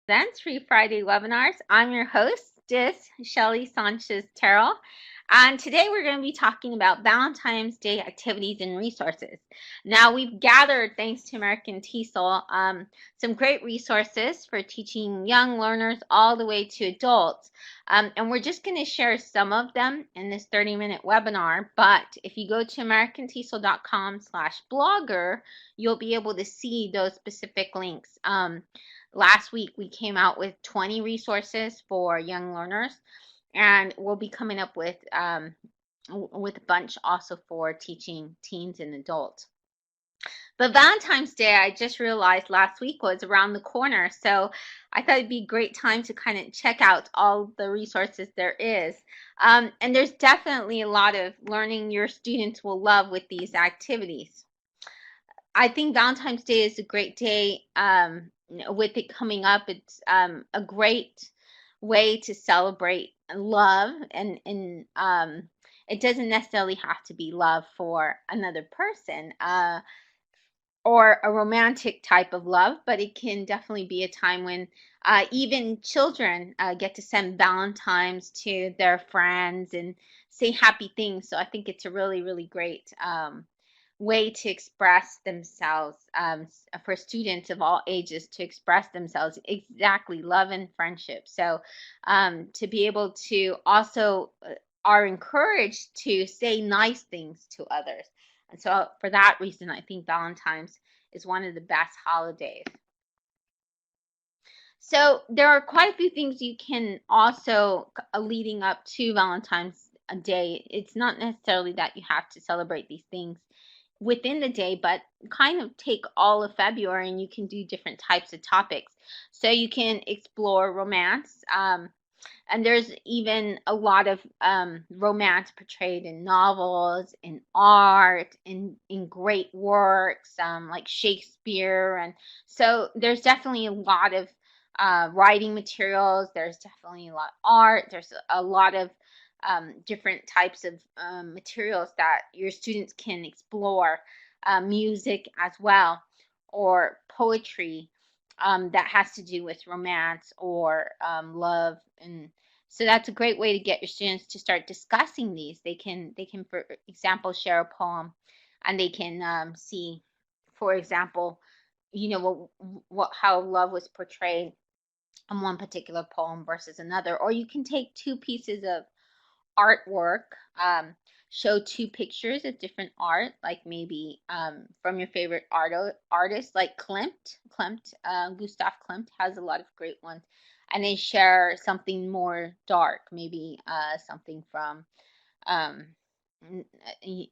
Presents Free Friday webinars. I'm your hostess, Shelly Sanchez Terrell, and today we're going to be talking about Valentine's Day activities and resources. Now, we've gathered, thanks to American TESOL, some great resources for teaching young learners all the way to adults, and we're just going to share some of them in this 30-minute webinar. But if you go to americantesol.com/blogger, you'll be able to see those specific links. Last week, we came out with 20 resources for young learners, and we'll be coming up with a bunch also for teaching teens and adults. But Valentine's Day, I just realized last week was around the corner, so I thought it'd be a great time to kind of check out all the resources there is. And there's definitely a lot of learning your students will love with these activities. I think Valentine's Day is a great day. With it coming up, it's a great way to celebrate love, and it doesn't necessarily have to be love for another person or a romantic type of love, but it can definitely be a time when even children get to send Valentines to their friends and say happy things. So I think it's a really, really great way to express themselves, for students of all ages to express themselves, exactly, love and friendship. So to be able to also are encouraged to say nice things to others. And so for that reason, I think Valentine's is one of the best holidays. So there are quite a few things you can also, leading up to Valentine's Day. It's not necessarily that you have to celebrate these things within the day, but kind of take all of February and you can do different types of topics. So you can explore romance, and there's even a lot of romance portrayed in novels, in art, in great works like Shakespeare. And so there's definitely a lot of writing materials. There's definitely a lot of art. There's a lot of different types of materials that your students can explore, music as well, or poetry that has to do with romance or love. And so that's a great way to get your students to start discussing these. They can, for example, share a poem, and they can see, for example, how love was portrayed in one particular poem versus another. Or you can take two pieces of artwork, show two pictures of different art, like maybe from your favorite artist, like Klimt. Gustav Klimt has a lot of great ones, and then share something more dark, maybe something from um,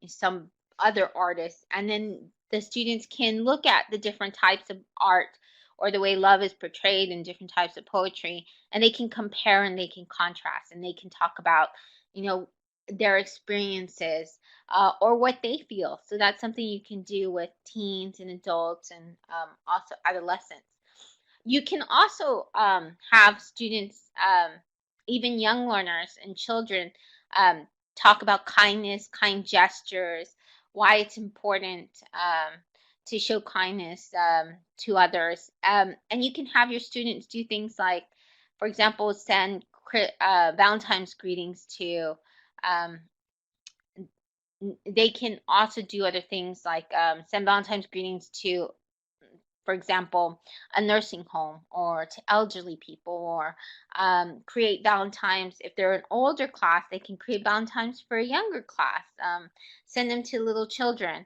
some other artists, and then the students can look at the different types of art or the way love is portrayed in different types of poetry, and they can compare and they can contrast and they can talk about, their experiences or what they feel. So that's something you can do with teens and adults, and also adolescents. You can also have students, even young learners and children, talk about kindness, kind gestures, why it's important to show kindness to others. And you can have your students do things like, for example, send Valentine's greetings to, um, they can also do other things like send Valentine's greetings to, for example, a nursing home, or to elderly people, or create Valentines. If they're an older class, they can create Valentines for a younger class. Send them to little children,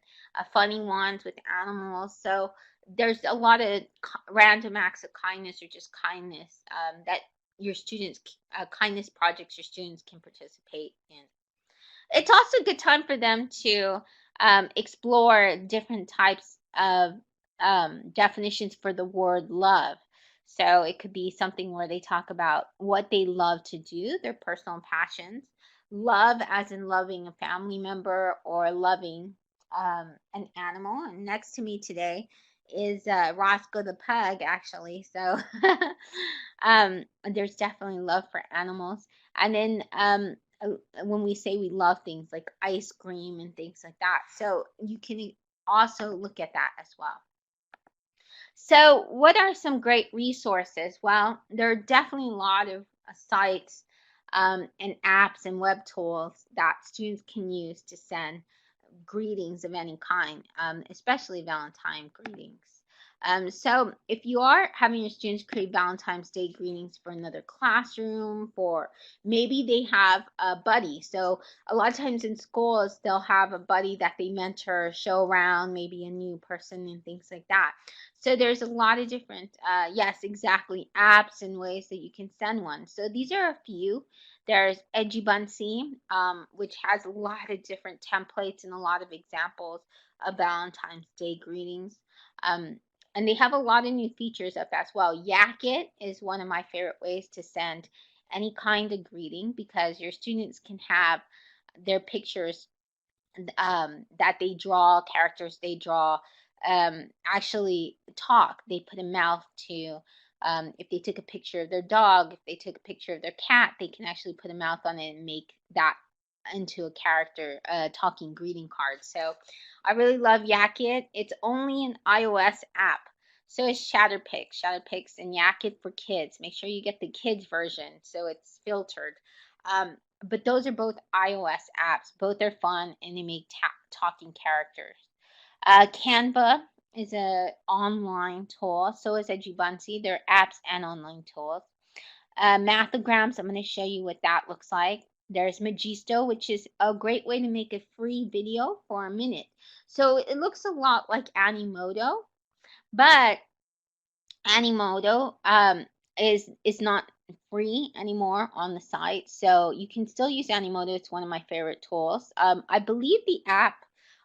funny ones with animals. So there's a lot of random acts of kindness, or just kindness, that your students, kindness projects your students can participate in. It's also a good time for them to explore different types of definitions for the word love. So it could be something where they talk about what they love to do, their personal passions, love as in loving a family member or loving an animal. And next to me today is Roscoe the pug, actually. So there's definitely love for animals. And then when we say we love things like ice cream and things like that, so you can also look at that as well. So, what are some great resources? Well, there are definitely a lot of sites and apps and web tools that students can use to send greetings of any kind, especially Valentine greetings. So if you are having your students create Valentine's Day greetings for another classroom, for maybe they have a buddy. So a lot of times in schools, they'll have a buddy that they mentor, show around, maybe a new person and things like that. So there's a lot of different, yes, exactly, apps and ways that you can send one. So these are a few. There's EduBunsy, which has a lot of different templates and a lot of examples of Valentine's Day greetings. Um, and they have a lot of new features up as well. Yakit is one of my favorite ways to send any kind of greeting, because your students can have their pictures that they draw, characters they draw, actually talk. They put a mouth to, if they took a picture of their dog, if they took a picture of their cat, they can actually put a mouth on it and make that into a character, talking greeting card. So I really love Yakit. It's only an iOS app. So is Shatterpix and Yakit for kids. Make sure you get the kids version so it's filtered. But those are both iOS apps. Both are fun and they make talking characters. Canva is an online tool. So is EduBunsy. They're apps and online tools. Mathograms, I'm going to show you what that looks like. There's Magisto, which is a great way to make a free video for a minute. So it looks a lot like Animoto, but Animoto is not free anymore on the site, so you can still use Animoto. It's one of my favorite tools. I believe the app,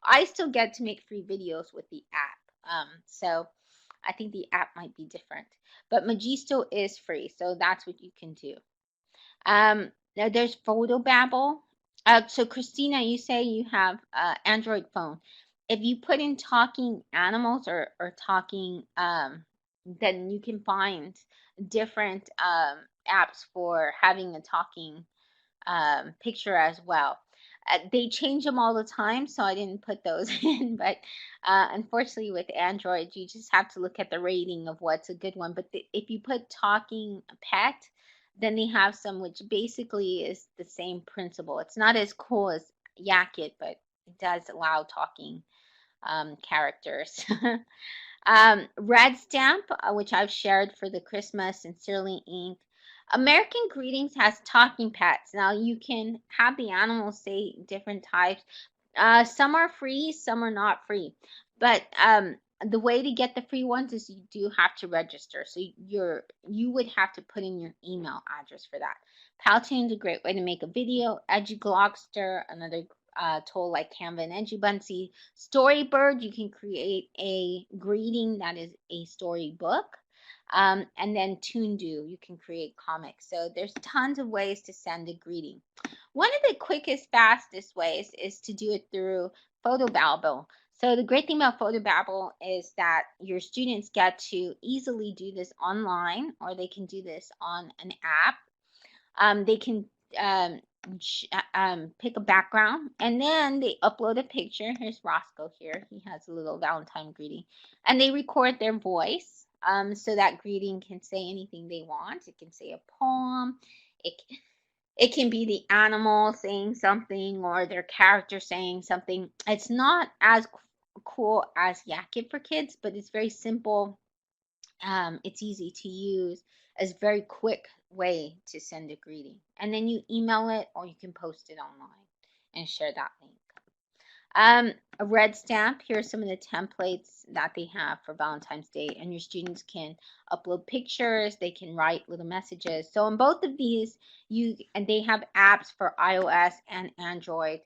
I still get to make free videos with the app. So I think the app might be different, but Magisto is free, so that's what you can do. Now there's Photobabble. So Christina, you say you have Android phone. If you put in talking animals or talking, then you can find different apps for having a talking picture as well. They change them all the time, so I didn't put those in. But unfortunately, with Android, you just have to look at the rating of what's a good one. But if you put talking pet, then they have some which basically is the same principle. It's not as cool as Yakit, but it does allow talking characters. Red Stamp, which I've shared for the Christmas, Sincerely Ink. American Greetings has talking pets. Now you can have the animals say different types. Some are free, some are not free. But the way to get the free ones is you do have to register. So you would have to put in your email address for that. Powtoon's a great way to make a video. EduGlogster, another tool like Canva and EduBunsy. Storybird, you can create a greeting that is a storybook. And then Toondoo, you can create comics. So there's tons of ways to send a greeting. One of the quickest, fastest ways is to do it through Photobabble. So the great thing about Photobabble is that your students get to easily do this online, or they can do this on an app. They can um, pick a background, and then they upload a picture. Here's Roscoe here. He has a little Valentine greeting. And they record their voice, so that greeting can say anything they want. It can say a poem. It can be the animal saying something or their character saying something. It's not as cool as Yakit for kids, but it's very simple. It's easy to use. It's a very quick way to send a greeting. And then you email it or you can post it online and share that link. A red stamp, here are some of the templates that they have for Valentine's Day, and your students can upload pictures, they can write little messages. So in both of these, and they have apps for iOS and Android.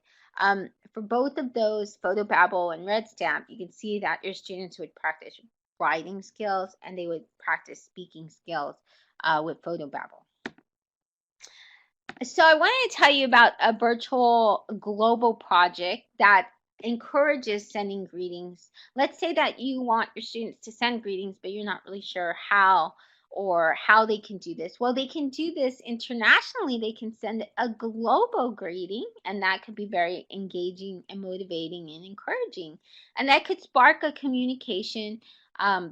For both of those, Photobabble and Red Stamp, you can see that your students would practice writing skills and they would practice speaking skills with Photobabble. So I wanted to tell you about a virtual global project that encourages sending greetings. Let's say that you want your students to send greetings, but you're not really sure how they can do this. Well, they can do this internationally. They can send a global greeting, and that could be very engaging and motivating and encouraging. And that could spark a communication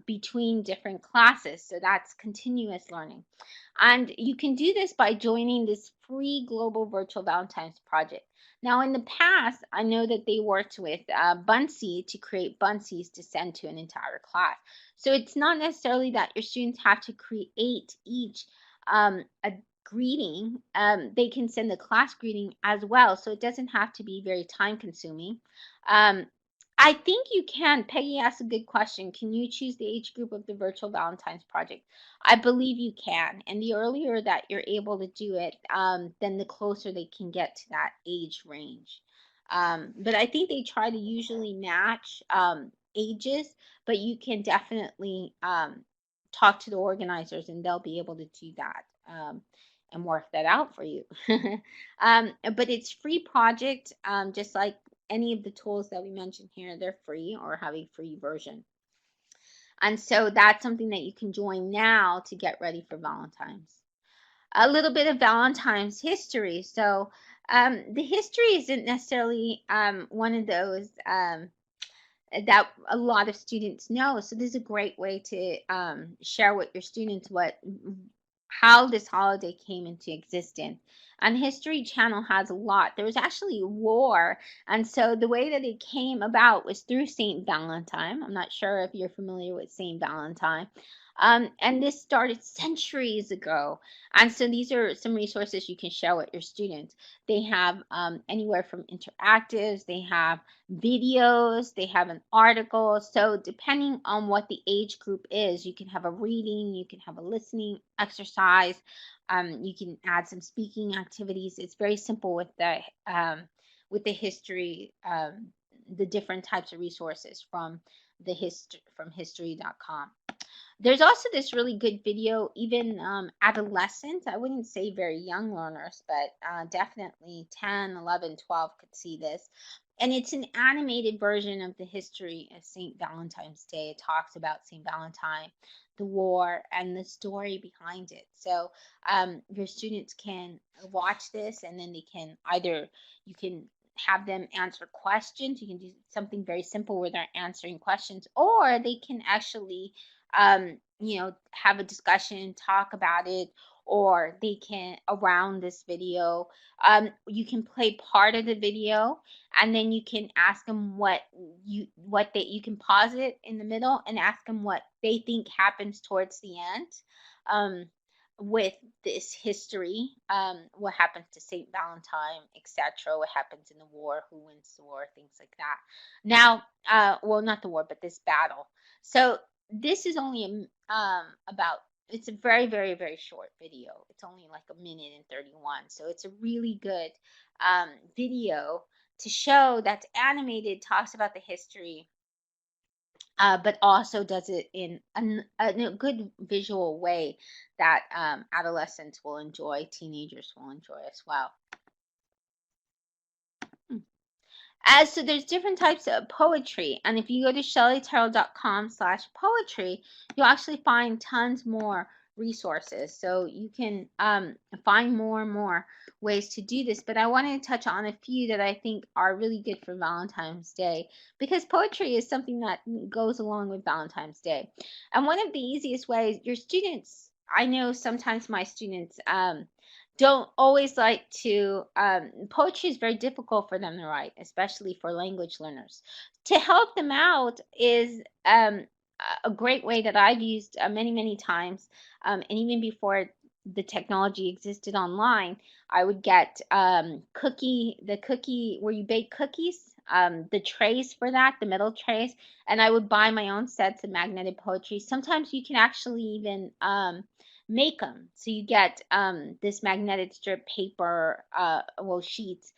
between different classes. So that's continuous learning. And you can do this by joining this free global virtual Valentine's project. Now, in the past, I know that they worked with Bunsey to create Bunseys to send to an entire class. So it's not necessarily that your students have to create each a greeting. They can send the class greeting as well. So it doesn't have to be very time consuming. I think you can. Peggy asked a good question. Can you choose the age group of the virtual Valentine's project? I believe you can. And the earlier that you're able to do it, then the closer they can get to that age range. But I think they try to usually match ages, but you can definitely talk to the organizers and they'll be able to do that and work that out for you. But it's free project, just like any of the tools that we mentioned here. They're free or have a free version. And so that's something that you can join now to get ready for Valentine's. A little bit of Valentine's history. So the history isn't necessarily one of those that a lot of students know. So this is a great way to share with your students how this holiday came into existence. And History Channel has a lot. There was actually a war, and so the way that it came about was through Saint Valentine. I'm not sure if you're familiar with Saint Valentine. And this started centuries ago. And so these are some resources you can share with your students. They have anywhere from interactives, they have videos, they have an article. So depending on what the age group is, you can have a reading, you can have a listening exercise, you can add some speaking activities. It's very simple with the history, the different types of resources from history.com. There's also this really good video, even adolescents. I wouldn't say very young learners, but definitely 10, 11, 12 could see this. And it's an animated version of the history of St. Valentine's Day. It talks about St. Valentine, the war, and the story behind it. So your students can watch this, and then you can have them answer questions. You can do something very simple where they're answering questions, or they can actually have a discussion, talk about it, or they can around this video. You can play part of the video, and then you can ask them you can pause it in the middle and ask them what they think happens towards the end. With this history, what happens to Saint Valentine, etc., what happens in the war, who wins the war, things like that. Now, well, not the war, but this battle. So this is only it's a very, very, very short video. It's only like 1:31. So it's a really good video to show that's animated, talks about the history, but also does it in a good visual way that adolescents will enjoy, teenagers will enjoy as well. So there's different types of poetry, and if you go to shelleyterrell.com/poetry, you'll actually find tons more resources. So you can find more and more ways to do this, but I wanted to touch on a few that I think are really good for Valentine's Day, because poetry is something that goes along with Valentine's Day. And one of the easiest ways, your students, I know sometimes my students don't always like to, poetry is very difficult for them to write, especially for language learners. To help them out is a great way that I've used many, many times, and even before the technology existed online, I would get the cookie where you bake cookies, the trays for that, the metal trays, and I would buy my own sets of magnetic poetry. Sometimes you can actually even make them. So you get this magnetic strip paper, sheets,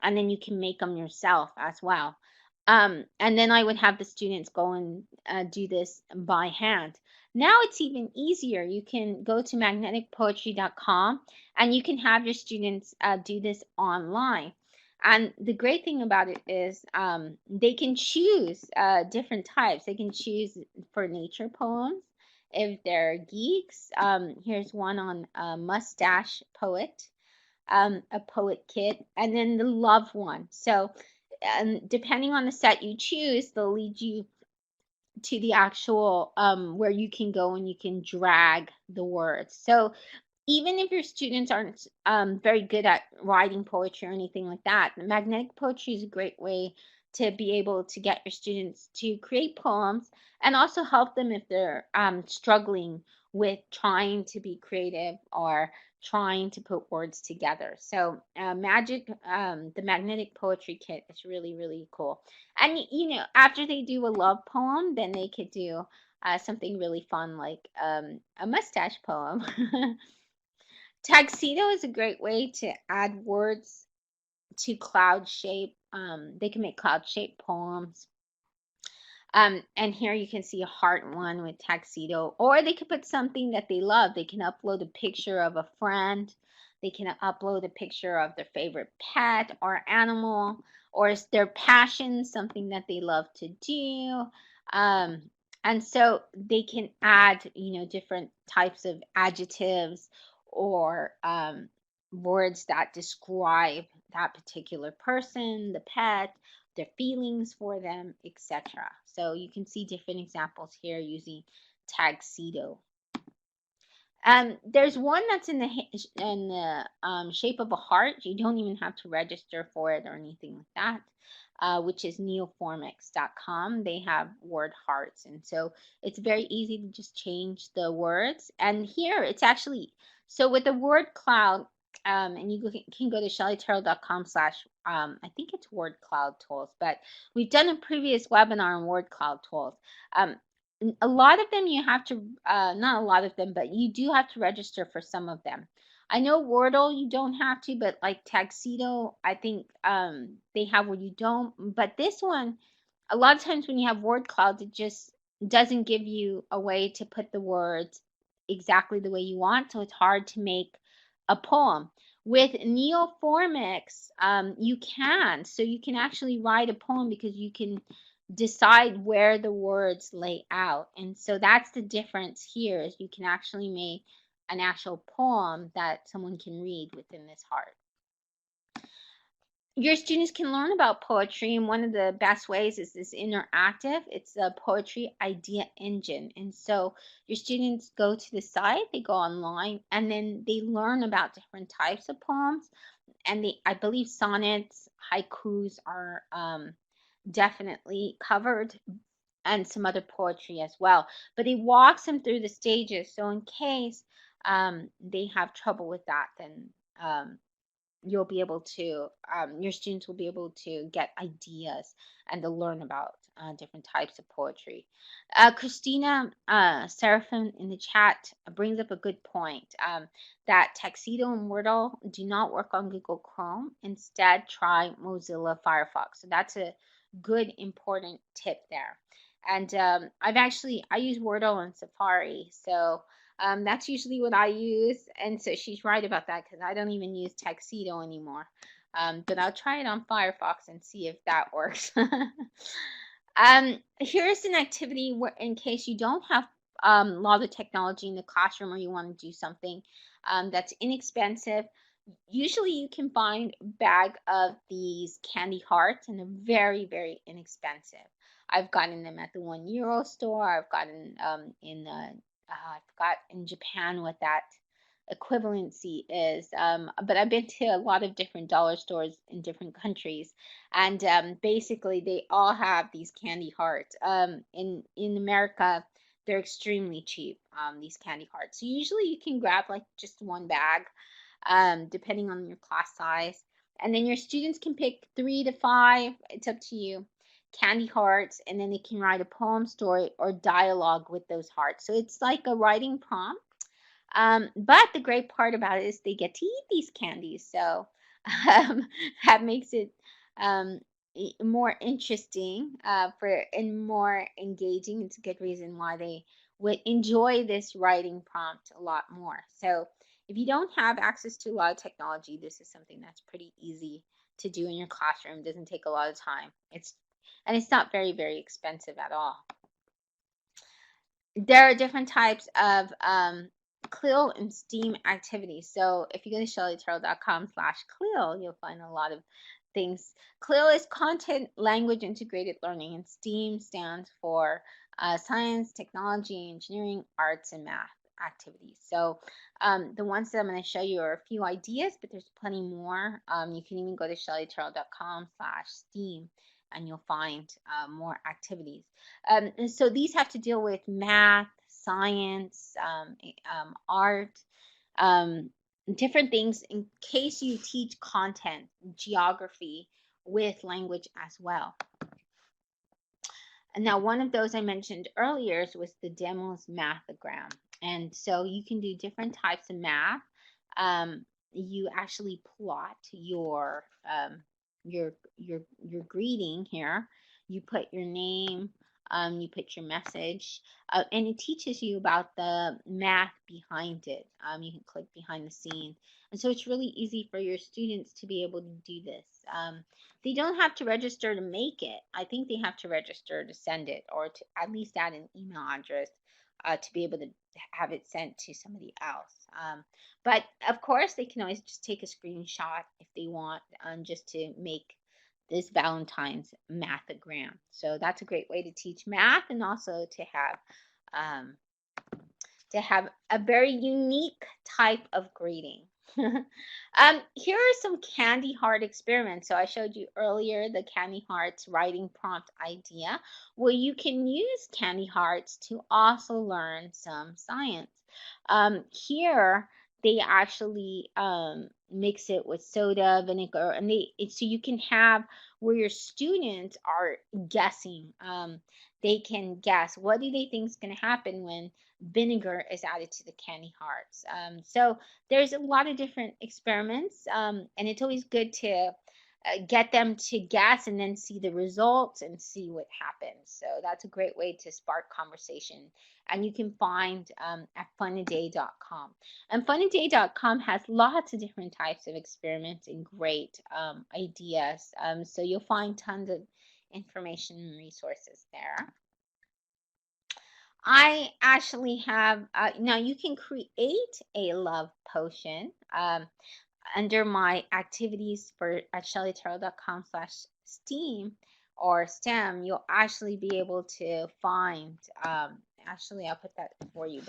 and then you can make them yourself as well. And then I would have the students go and do this by hand. Now it's even easier. You can go to magneticpoetry.com and you can have your students do this online. And the great thing about it is they can choose different types. They can choose for nature poems. If they're geeks, here's one on a mustache poet, a poet kit, and then the love one. So depending on the set you choose, they'll lead you to the actual where you can go and you can drag the words. So even if your students aren't very good at writing poetry or anything like that, magnetic poetry is a great way to be able to get your students to create poems and also help them if they're struggling with trying to be creative or trying to put words together. So the magnetic poetry kit is really, really cool. And after they do a love poem, then they could do something really fun like a mustache poem. Tuxedo is a great way to add words to cloud shape. They can make cloud shape poems. And here you can see a heart one with tuxedo, or they could put something that they love. They can upload a picture of a friend. They can upload a picture of their favorite pet or animal, or their passion, something that they love to do. Um, and so they can add, different types of adjectives or words that describe that particular person, the pet, their feelings for them, etc. So you can see different examples here using tuxedo. There's one that's in the shape of a heart. You don't even have to register for it or anything like that. Which is neoformix.com. They have word hearts, and so it's very easy to just change the words. And here it's actually so with the word cloud, and you can go to shellytarot.com slash I think it's word cloud tools, but we've done a previous webinar on word cloud tools. A lot of them you have to not a lot of them, but you do have to register for some of them. I know Wordle you don't have to, but like Tuxedo, I think they have where you don't. But this one, a lot of times when you have word clouds, it just doesn't give you a way to put the words exactly the way you want, so it's hard to make a poem. With Neoformix, you can. So you can actually write a poem because you can decide where the words lay out. And so that's the difference here is you can actually make an actual poem that someone can read within this heart. Your students can learn about poetry, and one of the best ways is this interactive. It's a poetry idea engine. And so your students go to the site, they go online, and then they learn about different types of poems. And I believe sonnets, haikus are definitely covered, and some other poetry as well. But he walks them through the stages. So in case they have trouble with that, then you'll be able to, your students will be able to get ideas and to learn about different types of poetry. Christina Seraphim in the chat brings up a good point that Tuxedo and Wordle do not work on Google Chrome. Instead, try Mozilla Firefox. So that's a good, important tip there. And I use Wordle on Safari, so that's usually what I use. And so she's right about that because I don't even use Tuxedo anymore. But I'll try it on Firefox and see if that works. Here's an activity where, in case you don't have a lot of technology in the classroom or you want to do something that's inexpensive. Usually you can find a bag of these candy hearts and they're very, very inexpensive. I've gotten them at the €1 store. I've gotten I forgot in Japan what that equivalency is. But I've been to a lot of different dollar stores in different countries, and basically they all have these candy hearts. In America, they're extremely cheap. These candy hearts. So usually you can grab like just one bag, depending on your class size, and then your students can pick 3 to 5. It's up to you candy hearts, and then they can write a poem, story, or dialogue with those hearts. So it's like a writing prompt. But the great part about it is they get to eat these candies. So that makes it more interesting and more engaging. It's a good reason why they would enjoy this writing prompt a lot more. So if you don't have access to a lot of technology, this is something that's pretty easy to do in your classroom. It doesn't take a lot of time. It's not very, very expensive at all. There are different types of CLIL and STEAM activities. So if you go to shellytarot.com/CLIL, you'll find a lot of things. CLIL is Content Language Integrated Learning, and STEAM stands for science, technology, engineering, arts, and math activities. So the ones that I'm going to show you are a few ideas, but there's plenty more. You can even go to shellyturtle.com/STEAM and you'll find more activities. And so these have to deal with math, science, art, um, different things in case you teach content, geography with language as well. And now one of those I mentioned earlier was the demos mathogram. And so you can do different types of math. You actually plot your greeting here. You put your name, you put your message, and it teaches you about the math behind it. You can click behind the scenes. And so it's really easy for your students to be able to do this. They don't have to register to make it. I think they have to register to send it, or to at least add an email address to be able to have it sent to somebody else. But of course, they can always just take a screenshot if they want, just to make this Valentine's mathogram. So that's a great way to teach math, and also um, to have a very unique type of greeting. Here are some candy heart experiments. So I showed you earlier the candy hearts writing prompt idea. Well, you can use candy hearts to also learn some science. Here they actually mix it with soda, vinegar, and so you can have where your students are guessing. They can guess, what do they think is going to happen when vinegar is added to the candy hearts. So there's a lot of different experiments, and it's always good to get them to guess and then see the results and see what happens. So that's a great way to spark conversation. And you can find at funaday.com. And funaday.com has lots of different types of experiments and great ideas. So you'll find tons of information and resources there. I actually have, now you can create a love potion under my activities at shellyturtle.com/STEAM or STEM. You'll actually be able to find, actually I'll put that for you,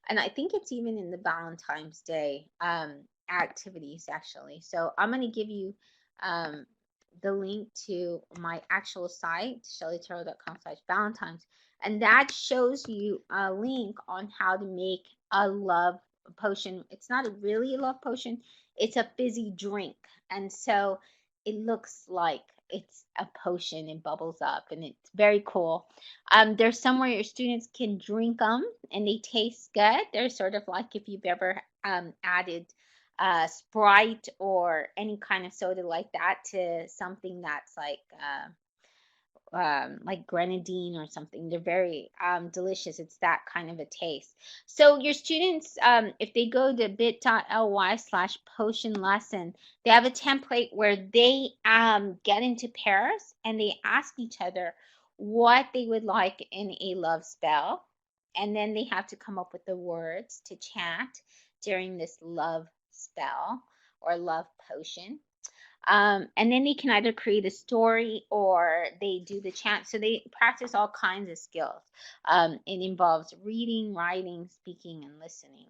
and I think it's even in the Valentine's Day activities actually. So I'm going to give you the link to my actual site, shellyturtle.com/Valentine's. And that shows you a link on how to make a love potion. It's not really a love potion, it's a fizzy drink. And so it looks like it's a potion and bubbles up, and it's very cool. There's somewhere your students can drink them and they taste good. They're sort of like if you've ever added Sprite or any kind of soda like that to something that's like grenadine or something. They're very delicious. It's that kind of a taste. So your students, if they go to bit.ly/potion lesson, they have a template where they get into pairs and they ask each other what they would like in a love spell. And then they have to come up with the words to chant during this love spell or love potion. And then they can either create a story or they do the chant. So they practice all kinds of skills. It involves reading, writing, speaking, and listening.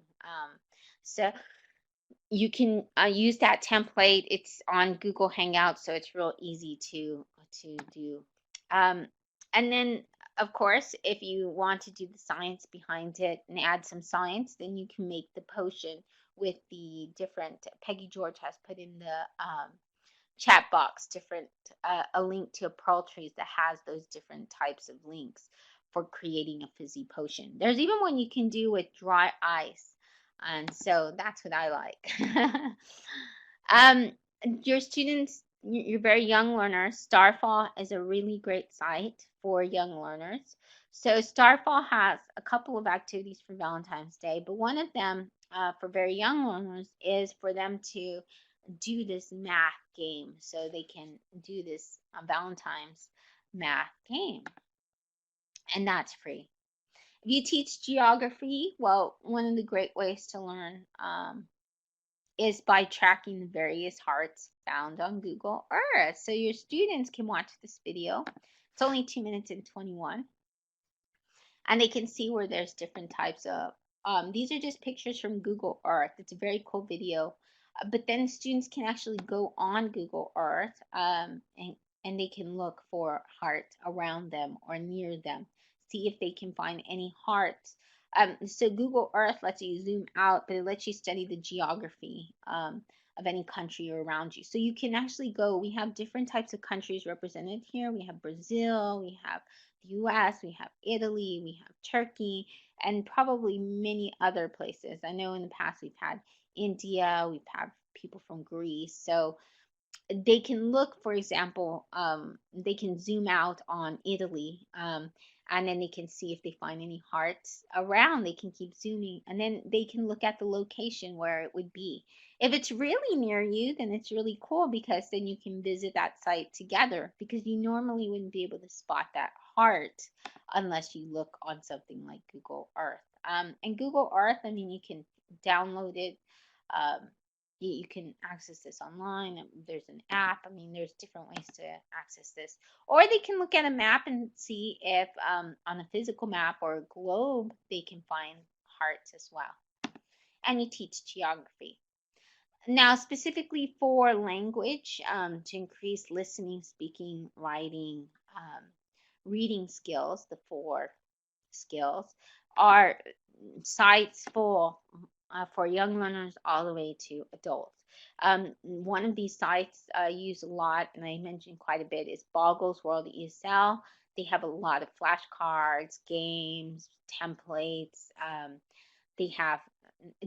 So you can use that template. It's on Google Hangouts, so it's real easy to do. And then, of course, if you want to do the science behind it and add some science, then you can make the potion with the different. Peggy George has put in the chat box a link to a pearl trees that has those different types of links for creating a fizzy potion. There's even one you can do with dry ice, and so that's what I like. Your students, your very young learners, Starfall is a really great site for young learners. So Starfall has a couple of activities for Valentine's Day, but one of them for very young learners is for them to do this math game. So they can do this Valentine's math game, and that's free. If you teach geography, well, one of the great ways to learn is by tracking the various hearts found on Google Earth. So your students can watch this video. It's only 2 minutes and 21. and they can see where there's different types of these are just pictures from Google Earth. It's a very cool video. But then students can actually go on Google Earth, and they can look for hearts around them or near them, see if they can find any hearts. So Google Earth lets you zoom out, but it lets you study the geography of any country around you. So you can actually go, we have different types of countries represented here. We have Brazil, we have the US, we have Italy, we have Turkey, and probably many other places. I know in the past we've had India, we've had people from Greece. So they can look, for example, they can zoom out on Italy, and then they can see if they find any hearts around. They can keep zooming, and then they can look at the location where it would be. If it's really near you, then it's really cool because then you can visit that site together, because you normally wouldn't be able to spot that heart unless you look on something like Google Earth. And Google Earth, I mean, you can download it. Um, you can access this online. There's an app. I mean, there's different ways to access this. Or they can look at a map and see if on a physical map or a globe, they can find hearts as well. And you teach geography. Now, specifically for language, to increase listening, speaking, writing, reading skills, the four skills, are sites for young learners all the way to adults. One of these sites I use a lot, and I mentioned quite a bit, is Boggles World ESL. They have a lot of flashcards, games, templates. They have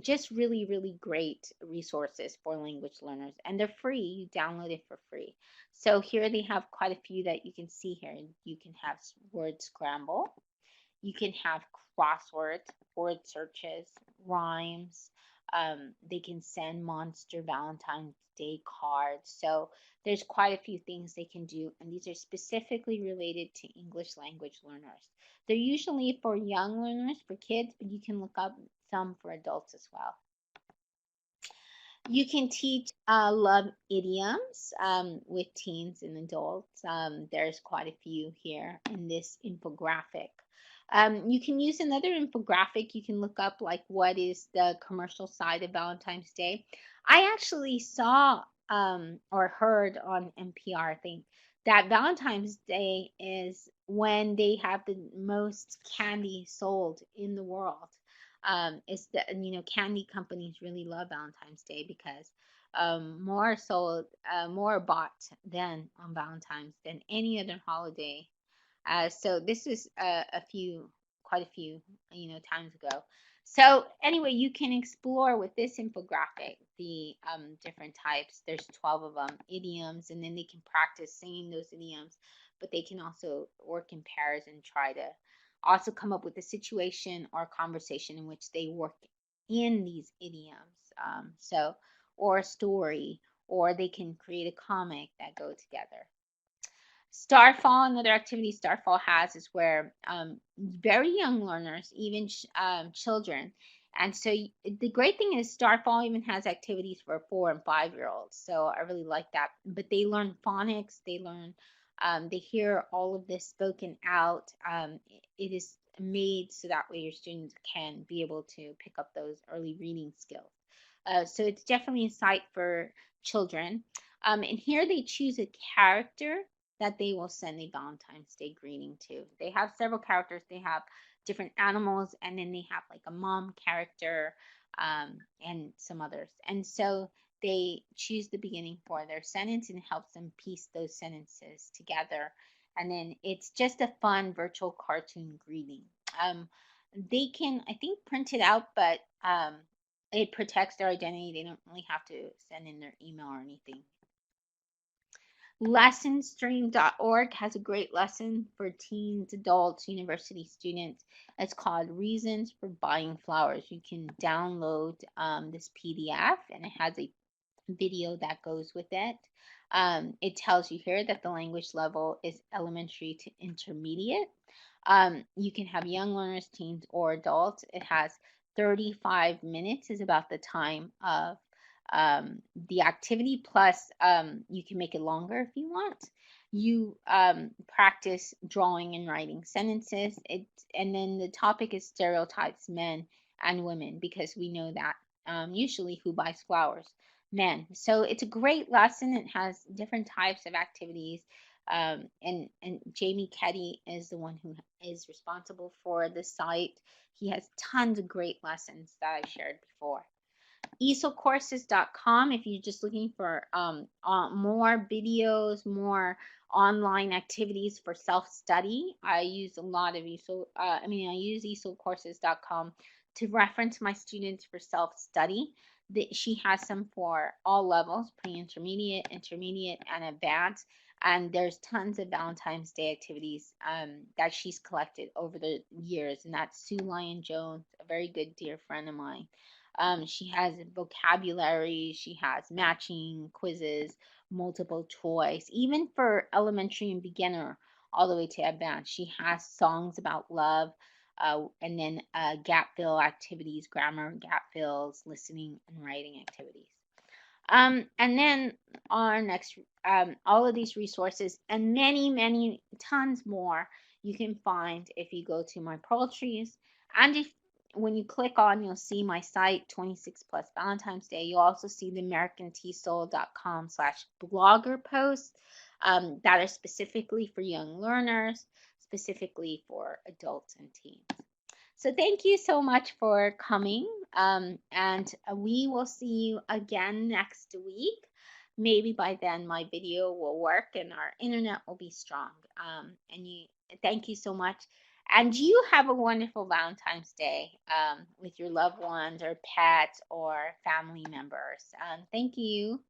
just really, really great resources for language learners, and they're free. You download it for free. So here they have quite a few that you can see here. You can have word scramble. You can have crosswords, word searches, rhymes. They can send monster Valentine's Day cards. So there's quite a few things they can do, and these are specifically related to English language learners. They're usually for young learners, for kids, but you can look up some for adults as well. You can teach love idioms with teens and adults. There's quite a few here in this infographic. You can use another infographic. You can look up like what is the commercial side of Valentine's Day. I actually saw or heard on NPR, I think, that Valentine's Day is when they have the most candy sold in the world. Is that, candy companies really love Valentine's Day because more sold, more bought than on Valentine's than any other holiday. So this is quite a few, times ago. So anyway, you can explore with this infographic the different types. There's 12 of them, idioms, and then they can practice saying those idioms, but they can also work in pairs and try to also come up with a situation or conversation in which they work in these idioms. Or a story, or they can create a comic that go together. Starfall, another activity Starfall has is where very young learners, even children, and so the great thing is Starfall even has activities for 4 and 5-year-olds. So I really like that. But they learn phonics, they learn, they hear all of this spoken out. It is made so that way your students can be able to pick up those early reading skills. So it's definitely a site for children. And here they choose a character that they will send a Valentine's Day greeting to. They have several characters. They have different animals, and then they have like a mom character, and some others. And so they choose the beginning for their sentence and helps them piece those sentences together. And then it's just a fun virtual cartoon greeting. They can, I think, print it out, but it protects their identity. They don't really have to send in their email or anything. Lessonstream.org has a great lesson for teens, adults, university students. It's called Reasons for Buying Flowers. You can download this PDF, and it has a video that goes with it. It tells you here that the language level is elementary to intermediate. You can have young learners, teens, or adults. It has 35 minutes is about the time of The activity plus, you can make it longer if you want. You practice drawing and writing sentences. And then the topic is stereotypes, men and women, because we know that usually who buys flowers? Men. So it's a great lesson. It has different types of activities. And Jamie Keddy is the one who is responsible for the site. He has tons of great lessons that I've shared before. esolcourses.com if you're just looking for more videos, more online activities for self-study. I use a lot of I use esolcourses.com to reference my students for self-study. She has some for all levels, pre-intermediate, intermediate, and advanced. And there's tons of Valentine's Day activities that she's collected over the years. And that's Sue Lyon Jones, a very good dear friend of mine. She has vocabulary, she has matching quizzes, multiple choice, even for elementary and beginner, all the way to advanced. She has songs about love, and then gap fill activities, grammar gap fills, listening and writing activities. And then our next, all of these resources and many, many tons more you can find if you go to my Pearl Trees. And if when you click on, you'll see my site, 26 plus Valentine's Day. You'll also see the americantesol.com/blogger posts that are specifically for young learners, specifically for adults and teens. So thank you so much for coming. And we will see you again next week. Maybe by then my video will work and our internet will be strong. Thank you so much. And you have a wonderful Valentine's Day with your loved ones or pets or family members. Thank you.